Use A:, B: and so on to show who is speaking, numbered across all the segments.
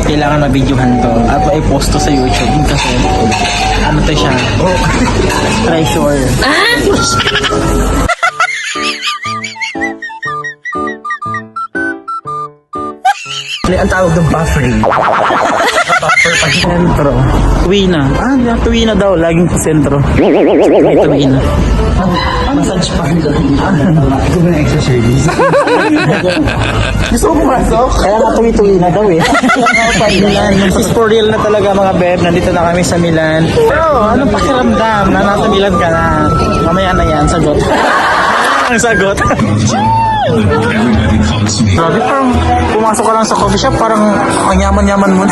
A: kailangan na-videohan to at i-post to sa YouTube kasi ano to siya, treasure.
B: Ang tawag ng buffering. Buffer pa
A: Sentro. Tuwina. Tuwina daw. Laging sa sentro. Tuwina.
B: massage pa rin. Ito ba na extra service? Gusto mo pumasok?
A: Kaya nga tuwi-tuwina daw eh. Milan. This for real na talaga mga beb. Nandito na kami sa Milan. Pero anong pakiramdam na nasa Milan ka na? Mamaya na yan. Sagot. Ang sagot. Grabe, parang pumasok ka lang sa coffee shop, parang ang yaman-yaman mo na.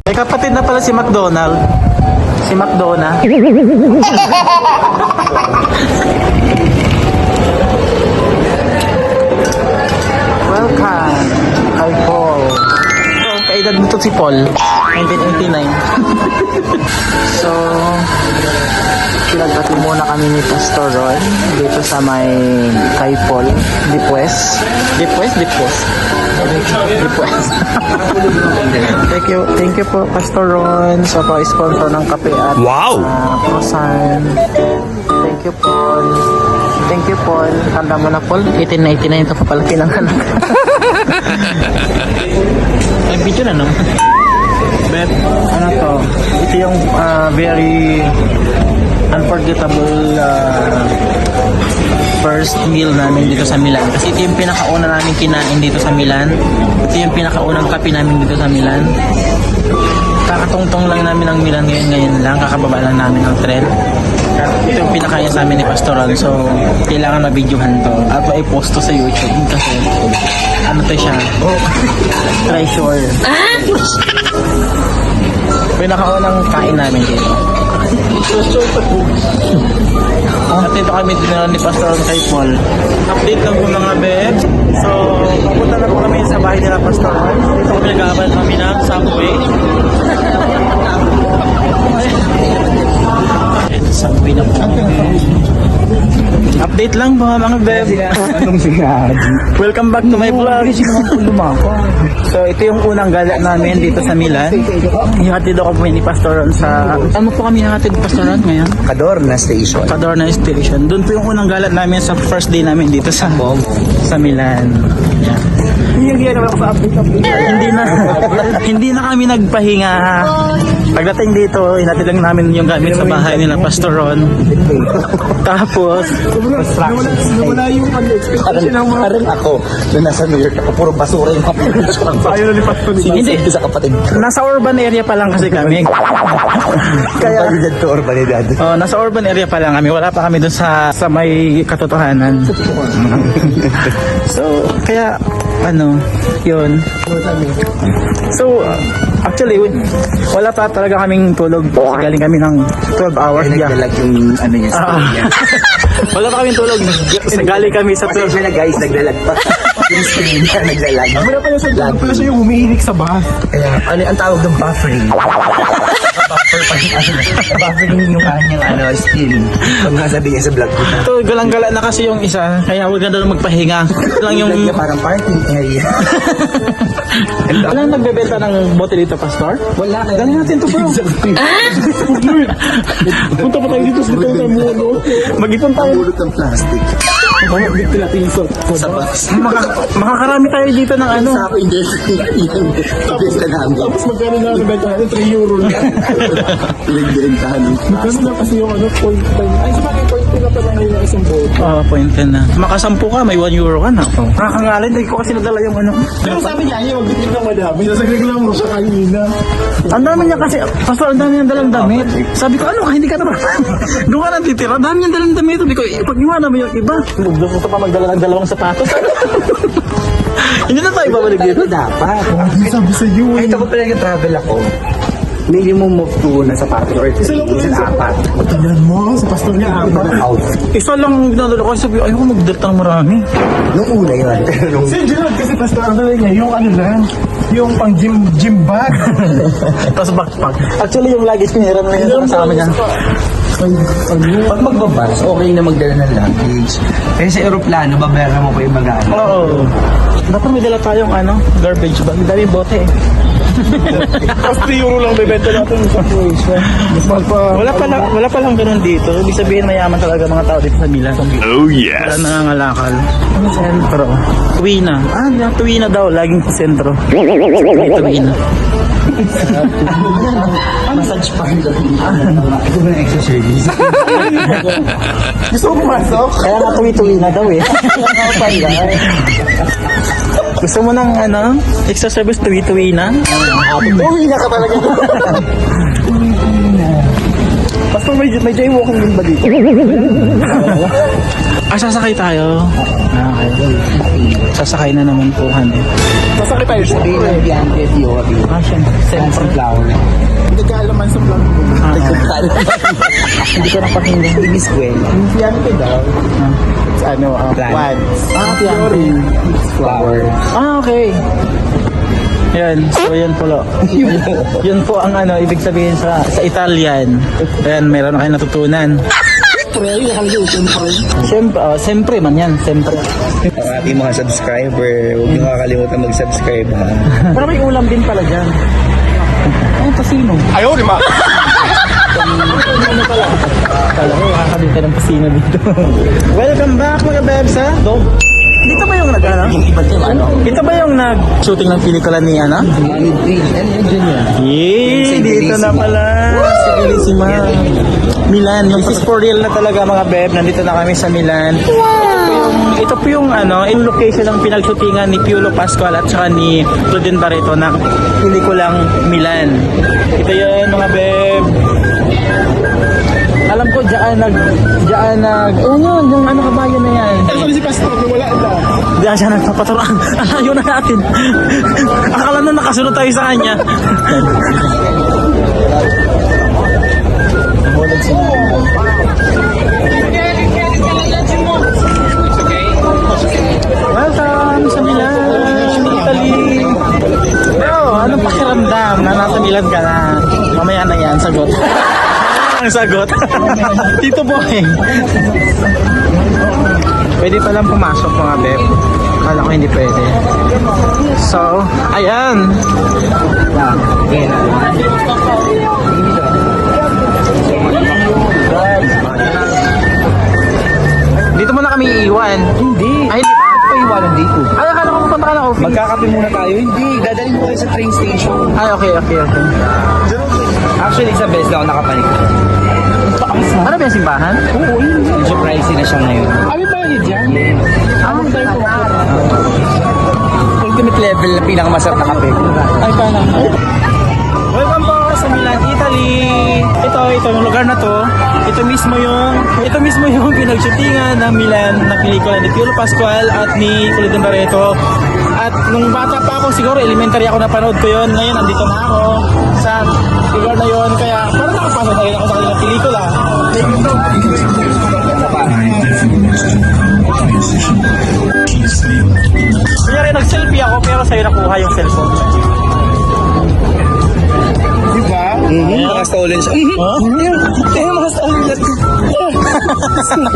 A: May kapatid na pala si McDonald. Si McDonald. Welcome, kay Paul. Kaedad mo to si Paul. 1989. So, pinagbati muna kami ni Pastor Ron dito sa may kay Paul. Dipwes. Thank you po Pastor Ron sa pa-sponsor ng kape at croissant. Thank you Paul. Thank you Paul. Tanda mo na Paul, 1899 ito papalaki ng anak. Ay, video na no? But, ano to? Ito yung very unforgettable first meal namin dito sa Milan. Kasi ito yung pinakauna namin kinain dito sa Milan. Ito yung pinakaunang kape namin dito sa Milan. Kakatungtong lang namin ang Milan ngayon lang. Kakababa lang namin ng tren. Ito yung pinakain sa amin ni Pastoral. So, kailangan na-videohan to. At i-post to sa YouTube. Kasi, ano to siya? Treasure. Pinakaunang kain namin dito. At dito kami dinala ni Pastor kay Paul. Update lang po mga beb. So, papunta na po kami sa bahay nila Pastor. Dito kami nag-aabal kami ng subway. Subway na po. Update lang po mga beb.
B: Anong sinad?
A: Welcome back to my vlog. So, ito yung unang gala namin dito sa Milan. Ihatid ako po ni Pastor Ron sa... Ano po kami ihatid Pastor Ron ngayon?
B: Cadorna Station.
A: Cadorna Station. Doon po yung unang galat namin sa first day namin dito sa Milan. Yeah. Hindi na kami nagpahinga. Pagdating dito, hinatid lang namin yung gamit sa bahay nila Pastor Ron. Tapos
B: Nawala yung parang ako na nasa New York ako, puro basura yung kapatid. Ayaw na lipat ko
A: hindi
B: sa kapatid.
A: nasa urban area pa lang kasi kami. Kaya
B: Pagdad to urbanidad.
A: nasa urban area pa lang kami. Wala pa kami doon sa may katotohanan. So, kaya yun. So, actually, wala pa talaga kaming tulog. Galing kami ng 12 hours.
B: Ay, nagdalag yung ano niya.
A: Wala pa kaming tulog. Galing kami sa 12.
B: Pasensya na guys, nagdalag pa. Yung screen niya, nagdalag.
C: Wala pala siya yung umiinig sa bus.
B: Kaya, ano ang tawag ng buffering? Buffer pa rin. Buffering yung kanyang skin. Pag nasabi niya sa vlog ko na.
A: Ito, galang-gala na kasi yung isa. Kaya huwag ganda magpahinga. Ito lang yung...
B: Vlog niya parang parking area.
A: Wala nagbebenta ng bote dito, Pastor?
B: Wala.
A: Galing natin to, bro. Punta pa tayo dito sa mulo. Mag-ipon tayo.
B: Mulot ng plastic. Sa box.
A: Makakarami tayo dito ng ano.
B: Sa ako, hindi. Tapos na namin.
C: Tapos magkano na ang benta natin? 3 euro na.
B: Pinagdirintahan.
C: Magkano na kasi yung point 10. Ay, sabagay point 10 na pala ngayon ng isang boat.
A: Point 10 na. Makasampu ka, may 1 euro ka na. Nakakangalin, hindi ko kasi nadala yung ano.
C: Pero sabi niya, yung magbitin ng madami. Nasaglag lang mo siya kanina.
A: Ang dami niya kasi, Pastor, ang dami niyang dalang damit. Sabi ko, hindi ka naman. Doon ka nang titira, ang dami niyang dalang damit. Sabi ko, pag iwanan mo yung iba. Doon ko pa magdala ng dalawang sapatos. Hindi na tayo babalik dito.
B: Dapat.
C: Sabi sa iyo.
B: Kahit ako pala nag-travel ako, minimum of 2 na sapatos or 3. Minsan 4.
C: Tingnan mo, sa pastor niya,
B: Out.
A: Isa lang ginadala ko. Sabi ko, ayoko magdala ng marami.
B: Nung una yun. Nung
C: si Gerald kasi pastor, ang dala niya, yung ano lang, yung pang gym bag.
A: Tapos backpack. Actually, yung luggage ko, hiram na yun sa kasama niya.
B: Pag magbabas, okay na magdala ng luggage. Kaya sa aeroplano, babayaran mo pa yung mag-ano.
A: Oo. Dapat may dala tayong garbage bag. Ang daming bote eh.
C: Tapos 3 euro lang bebenta natin sa Croatia. Mas mahal pa.
A: Wala pa lang ganun dito. Ibig sabihin mayaman talaga mga tao dito sa Milan.
D: Oh yes.
A: Wala nangangalakal. Ano sentro? Tuwina. Tuwina daw. Laging sa sentro. Tuwina.
B: Massage pa rin doon. Ito ba yung extra service?
C: Gusto mo pumasok?
A: Kaya nga tuwi-tuwina daw eh. Gusto mo ng extra service tuwi-tuwina?
C: Uwi na ka talaga. Basta may jaywalking din ba dito?
A: Sasakay tayo. Okay. Sasakay na naman po, honey.
C: Sasakit tayo sa
B: Sabihin ng Bianca Fiori.
A: Siyempre.
B: Sunflower.
C: Hindi ka alaman sa vlog mo.
A: Hindi ko napakinggan.
B: Ibis Gwen.
C: Yan ka daw. Plants. Fiori.
B: Flower.
A: Okay. Yan. So, yan po. Yun po ang ibig sabihin sa Italian. Ayan, meron na kayo natutunan. Siyempre man yan. Siyempre.
B: Ang ating mga subscriber, huwag niyo kakalimutan mag-subscribe ha.
A: Pero may ulam din pala dyan. Ay, pasino.
C: Ayaw, di ba?
A: Ano pala? Kala ko, kakabit ka ng pasino dito. Welcome back mga bebs ha. Dito ba yung
B: Yung iba dyan,
A: Ito ba yung nag-shooting ng pelikula ni
B: Ano yun yan?
A: Yee, dito na pala. Si Bellissima. Milan. This is for real na talaga mga beb. Nandito na kami sa Milan. Ito po yung yung location ng pinag-shootingan ni Piolo Pascual at saka ni Claudine Barreto na pelikulang Milan. Ito yun mga beb. Alam ko ayun yun, yung kabayan na yan.
C: Sabi si Pastor, wala ito.
A: Diyan siya nagpapaturan. Ayaw na natin. Akala na nakasunod tayo sa kanya. Welcome sa Milan, Italy. Bro, anong pakiramdam na nasa Milan ka na? Mamaya na yan, sagot. Ang sagot. Tito Boy. Pwede pa lang pumasok mga beb. Akala ko hindi pwede. So, ayan. Dito muna kami iiwan.
B: Hindi.
A: Ay, hindi ba?
B: Paiwanan dito.
A: Ay, akala ko pupunta ka na office.
B: Magkakape muna tayo. Hindi, dadalhin ko kayo sa train station.
A: Ay, okay.
B: Actually, isang beses lang ako nakapanik.
A: Ano ba yung simbahan?
B: Oo, yun. Medyo pricey na siya ngayon.
C: Ano ba yun dyan?
B: Ultimate level na pinakamasarap na kape.
A: Ay, paano? Welcome po sa Milan, Italy. Ito yung lugar na to. Ito mismo yung pinagshootingan ng Milan na pelikula ni Piolo Pascual at ni Claudine Barreto. At nung bata pa ako, siguro elementary ako napanood ko yun. Ngayon, andito na ako sa lugar na yun. Kaya parang nakapasok na rin ako sa kanilang pelikula. Kaya rin nag-selfie ako pero sa'yo nakuha yung cellphone.
C: Diba?
B: Mga stolen siya. Mga stolen na.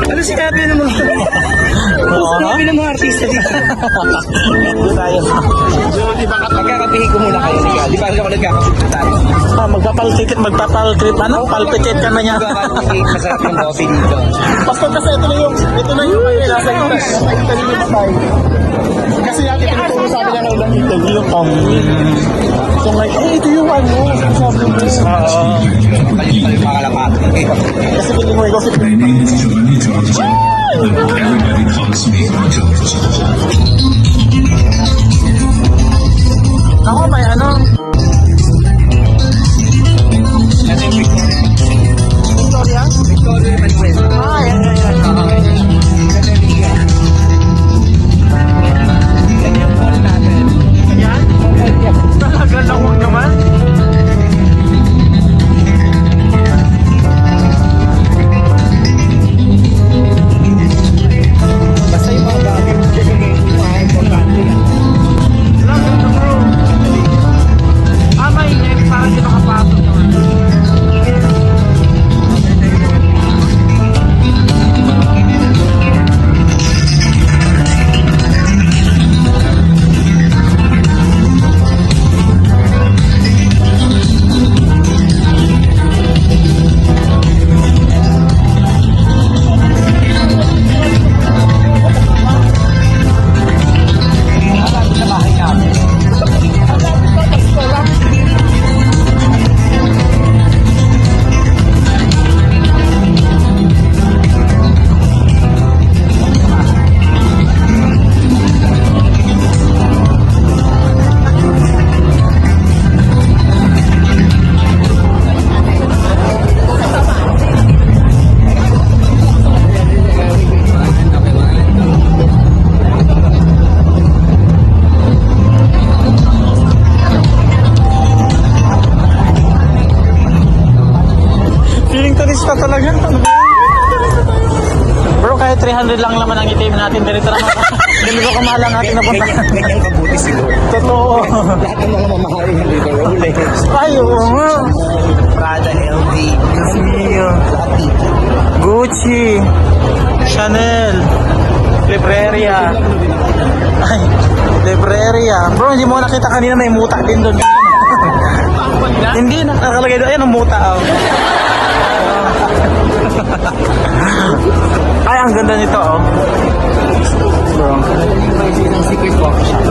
B: Ano si Kabe ng mga... Kabe ng mga artista dito.
C: Diba ka
B: Magkakapihin ko muna kayo. Di ba ako nagkakapihin tayo?
A: Magpapalpitate ka na niya.
B: Masarap yung coffee dito.
C: Pastor kasi ito na yung nasa Italy na tayo. Kasi natin tinuturo sa amin ng ulang Italy yung So like, ito yung sabi mo.
B: Palit-palit mga kalapat.
C: Kasi piling mo ikaw si
D: My name is Giovanni Giorgio. Everybody calls me Giorgio.
A: Ako may
C: Victoria?
B: Victoria Manuel. Yan yung mall natin.
A: Yan? Ganda ko naman.
B: Basta yung mga bagay
A: ganito. Bro, kahit 300 lang naman ang itim natin, dito naman. Ganito kamahal ang ating napunta.
B: Ganyan kabuti siguro.
A: Totoo.
B: Lahat ng mga mamahalin dito, Rolex,
A: Ay, oo nga.
B: Prada, LV,
A: Diyos mio.
B: lahat dito.
A: Gucci, Chanel, Libreria. Ay, Libreria. Bro, hindi mo nakita kanina may muta din doon. Hindi, nakalagay doon. Ayan ang muta. Oh. Ay, ang ganda nito. Oh. Bro.
B: Yung secret coffee shop.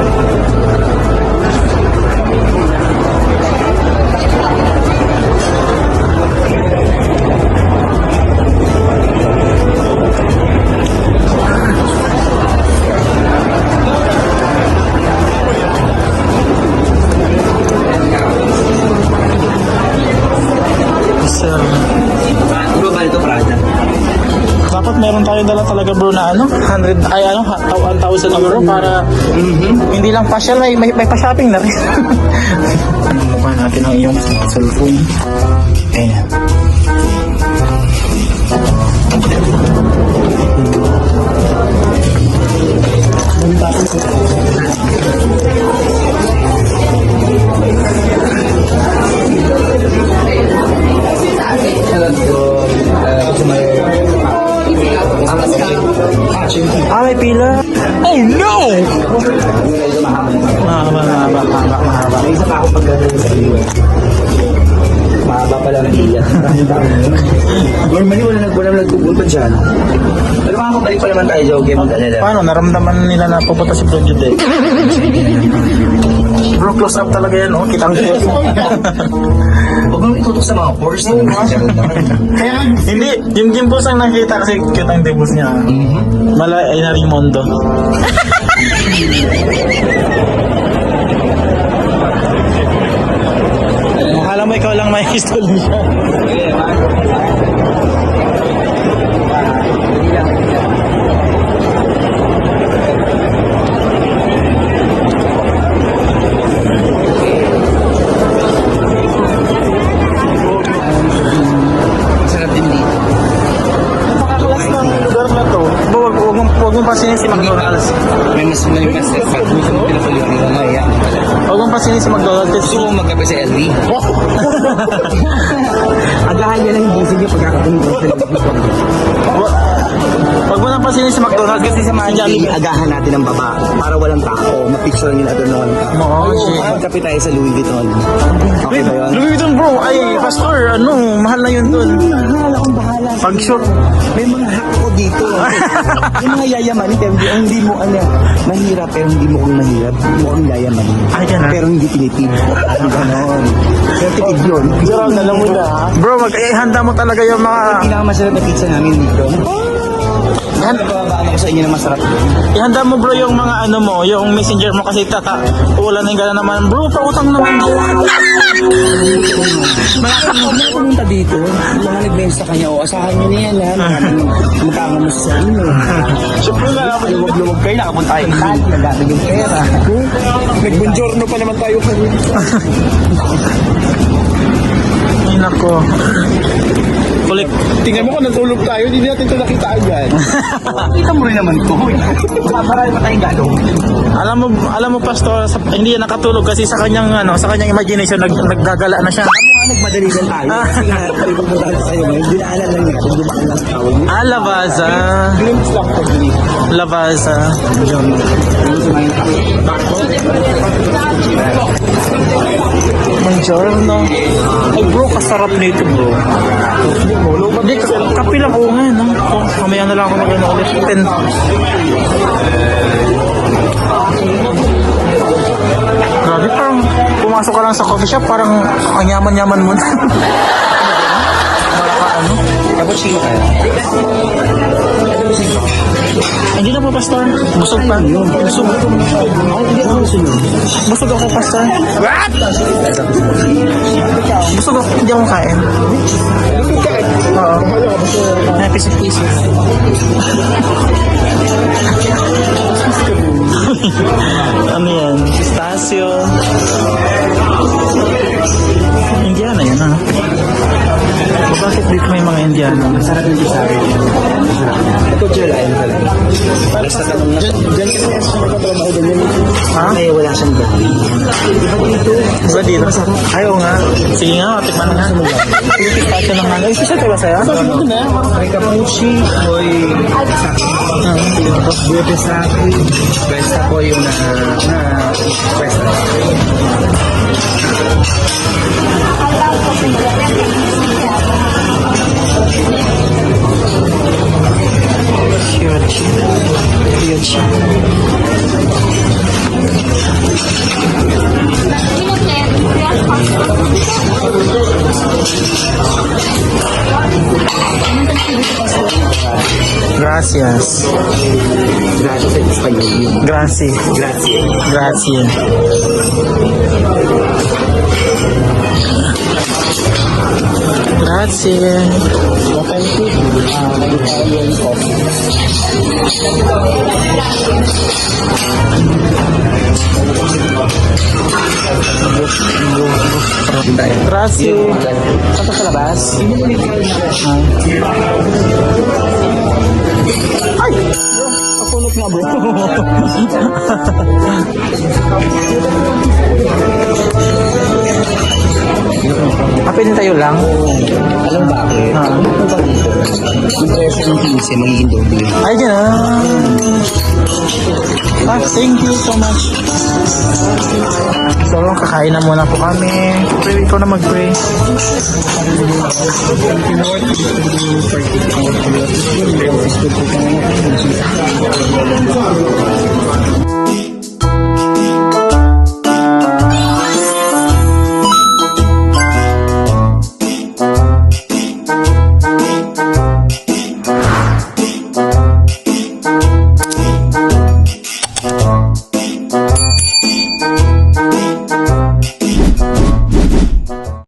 A: Sir.
B: Bro, ba ito Prada?
A: Dapat meron tayong dala talaga bro na ano, 100, ay ano, 1,000 euro para hindi lang pasyal, may pa-shopping na rin. Mukha natin ang iyong cellphone. Ayan. Ah, may pila. Oh no! Mahaba.
B: May isa pa ako pagkakaroon sa iyo. Mahaba pala ang iya. Normally, wala nagpupunta dyan. Pero makakabalik pa naman tayo, Joe. Mag-alala.
A: Paano? Naramdaman nila na pupunta si Bro Jude. Bro, close up talaga yan, oh. Kitang close.
B: Huwag mo itutok sa mga pores.
A: Hindi, yung gimbals ang nakita kasi cute ang dimples niya. Mala ay na Rimondo. Akala mo ikaw lang may history siya.
B: Sarap din dito.
A: Napaka-class ng lugar na to. Huwag mong pasinin si McDonald's.
B: May mas malipas na pag gusto mo pinapulit nila na iya.
A: Huwag mong pasinin si McDonald's kasi
B: Gusto mo magkape sa LV? Agahan niya lang yung busig niya pagkakapunod ko sa
A: Huwag mo nang pasinin si McDonald's kasi sa mga
B: Jollibee, agahan natin ang baba para walang tao. Ma-picture nila doon naman.
A: Oo, shit.
B: Magkape tayo sa Louis Vuitton. Okay ba yun?
A: Louis Vuitton bro, ay pastor, ano, mahal na yun dun.
B: Mahal akong bahala.
A: Pag short,
B: May mga hack ako dito. Yung mga yayaman, hindi mo mahirap pero hindi mo kung mahirap. Mukhang yayaman.
A: Ay, ganun.
B: Pero hindi tinitib. Ganon. Pero tipid yun.
A: Gerald, alam mo na. Bro, handa mo talaga yung mga...
B: Pinakamasarap na pizza namin dito. Nababaan ako sa inyo na masarap.
A: Ihanda mo bro yung mga ano mo, yung messenger mo kasi ulan na yung gana naman. Bro, pautang naman bro.
B: Huwag na pumunta dito. Mga nag-mess sa kanya, o asahan nyo na yan. Magkakamo sa inyo.
A: Siyempre na naman.
B: Luwag-luwag kayo, nakapunta kayo Italy, nagamit yung pera.
C: Nag-buongiorno pa naman tayo kanina.
A: Ay nako. Kulik.
C: Tingnan mo kung natulog tayo, hindi natin ito nakita agad.
B: Kita mo rin naman ito. Marami pa tayong gagawin.
A: Alam mo pastor, hindi yan nakatulog kasi sa kanyang imagination naggagala na siya.
B: Ako nga nagmadaligan tayo. Kasi nga, tayo pupunta sa'yo ngayon. Dinaanan lang natin, dumaan lang sa tawag.
A: Ah, Lavaza.
C: Glimpse lang po.
A: Lavaza. Buongiorno. Ay bro, kasarap nito bro. Hindi, kape lang oo nga, no? Oh, mamaya na lang ako mag-ano ulit. 10. Grabe, parang pumasok ka lang sa coffee shop, parang ang yaman-yaman mo na. Wala ka ano?
B: Cappuccino kayo.
A: Hindi na po, pastor. Busog pa. Busog. Busog ako, pastor. What? Busog ako. Hindi ako kain. Oo. Ay, pisip-pisip. Ano yan? Pistachio. Indiana yan, ha? Bakit Dito may mga Indiano.
B: Masarap yung pisari. Ito gel, ayun talaga. Para sa tanong na.
C: Diyan kasi yung nagkatrabaho doon yun.
A: Ha?
B: Kaya wala siyang gawin. Diba dito?
A: Diba dito? Ayaw nga. Sige nga, tikman nga. Pistachio ng ano. Isa ba sa'yo?
B: May kapuchi, boy. Buwete sa akin. Basta po yung basta.
A: Huge. Huge. Gracias.
B: Gracias sa Espanyol yun.
A: Gracias.
B: Gracias.
A: Gracias. Gracias. Gracias. Saan sa labas? Ay! Kapulot nga bro. Apin tayo lang.
B: Alam bakit?
A: Ha?
B: Yung presyo ng 15 magiging doble.
A: Ay, ganun. Thank you so much. So, kakain na muna po kami. Pray, ikaw na mag-pray.